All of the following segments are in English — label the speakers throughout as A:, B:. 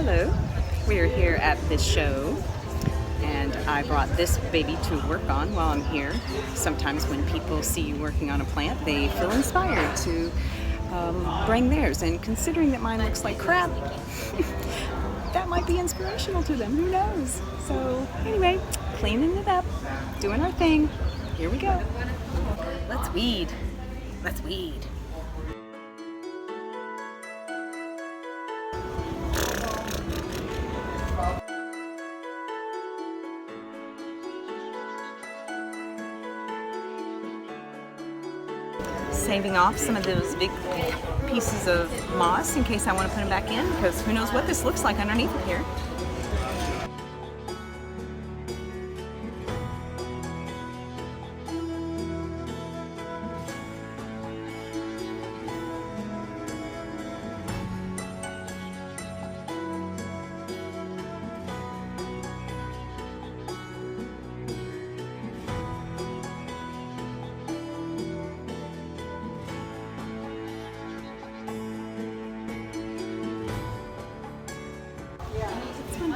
A: Hello, we are here at this show and I brought this baby to work on while I'm here. Sometimes when people see you working on a plant, they feel inspired to bring theirs, and considering that mine looks like crap, that might be inspirational to them, who knows? So anyway, cleaning it up, doing our thing, here we go. Let's weed, let's weed. Saving off some of those big pieces of moss in case I want to put them back in, because who knows what this looks like underneath of here.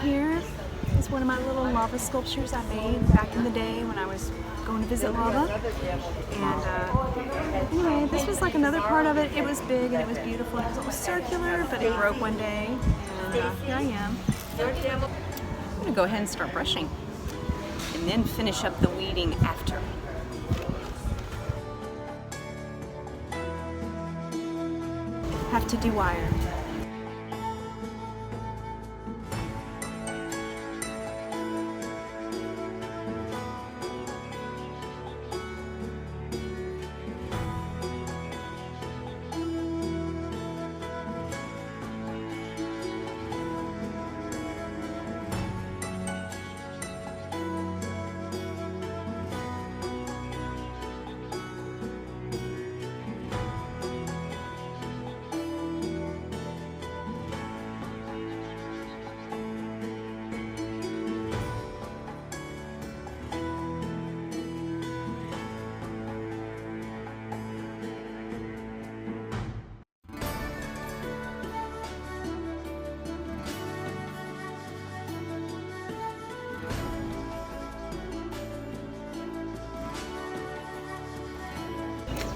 A: Here is one of my little lava sculptures I made back in the day when I was going to visit lava. And anyway, this was like another part of it. It was big and it was beautiful. It was almost circular, but it broke one day. And here I am. I'm going to go ahead and start brushing and then finish up the weeding after. Have to dewire.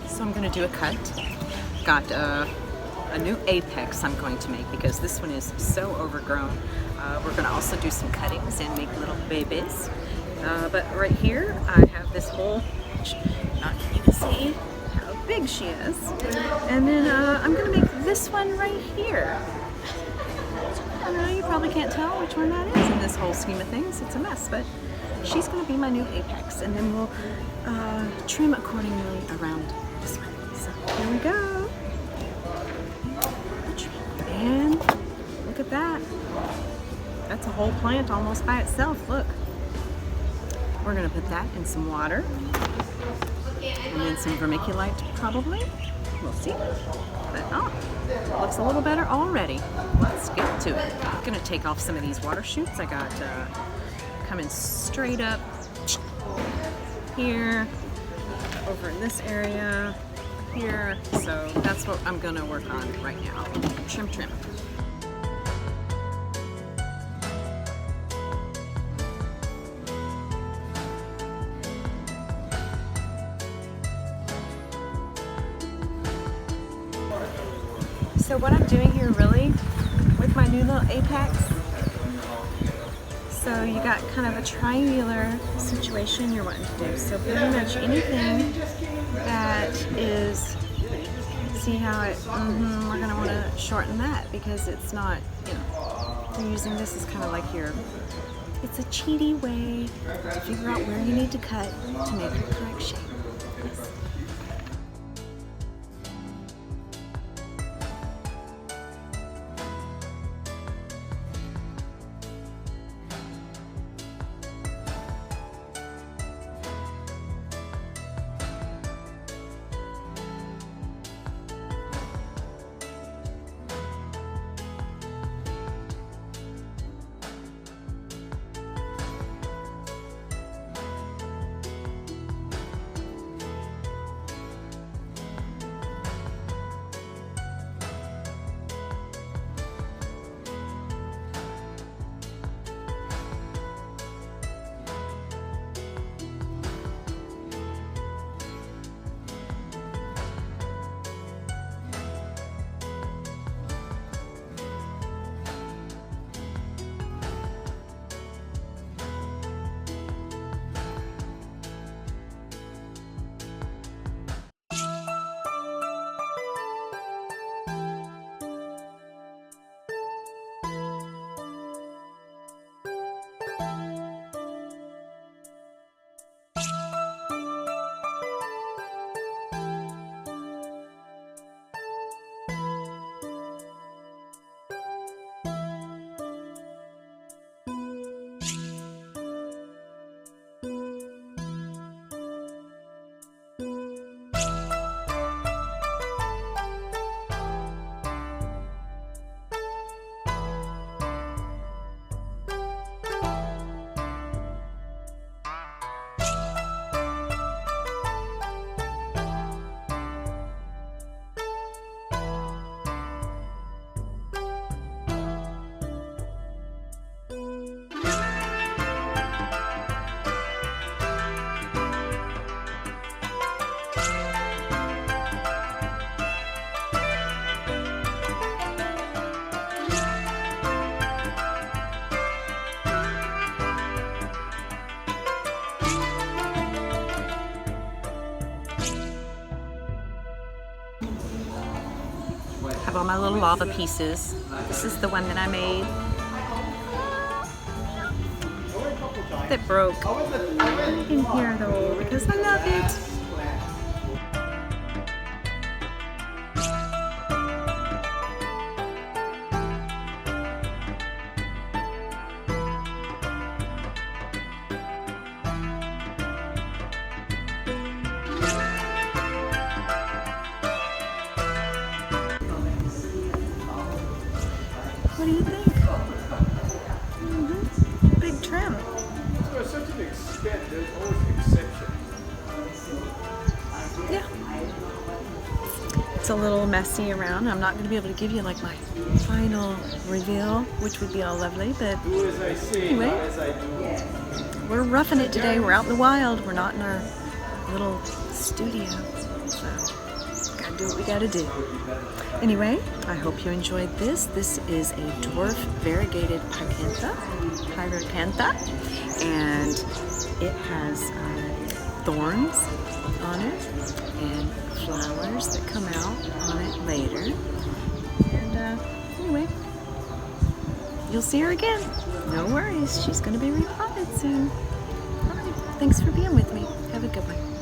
A: So I'm going to do a cut. Got a new apex I'm going to make because this one is so overgrown. We're going to also do some cuttings and make little babies. But right here I have this hole, which you can see how big she is. And then I'm going to make this one right here. I know you probably can't tell which one that is in this whole scheme of things. It's a mess, but she's going to be my new apex. And then we'll trim accordingly around this one. So here we go. And look at that. That's a whole plant almost by itself. Look. We're going to put that in some water. And then some vermiculite probably. We'll see. But oh, looks a little better already. Let's get to it. I'm going to take off some of these water shoots. I got coming straight up here, over in this area, here. So that's what I'm going to work on right now. Trim, trim. So what I'm doing here really with my new little apex, so you got kind of a triangular situation you're wanting to do. So pretty much anything that is, see how it, we're going to want to shorten that because it's not, you know, you're using this as kind of like your, it's a cheaty way to figure out where you need to cut to make the correct shape. my little lava pieces. This is the one that I made that broke in here though, because I love it. What do you think? Big trim.
B: To a certain extent, there's always exceptions.
A: Yeah. It's a little messy around. I'm not going to be able to give you like my final reveal, which would be all lovely, but
B: Do as I say,
A: anyway,
B: not as I do.
A: we're roughing it today. We're out in the wild. We're not in our little studio. So, gotta do what we gotta do. Anyway, I hope you enjoyed this. This is a dwarf variegated Pyracantha, and it has thorns on it and flowers that come out on it later. And anyway, you'll see her again. No worries, she's going to be repotted soon. All right, thanks for being with me. Have a good one.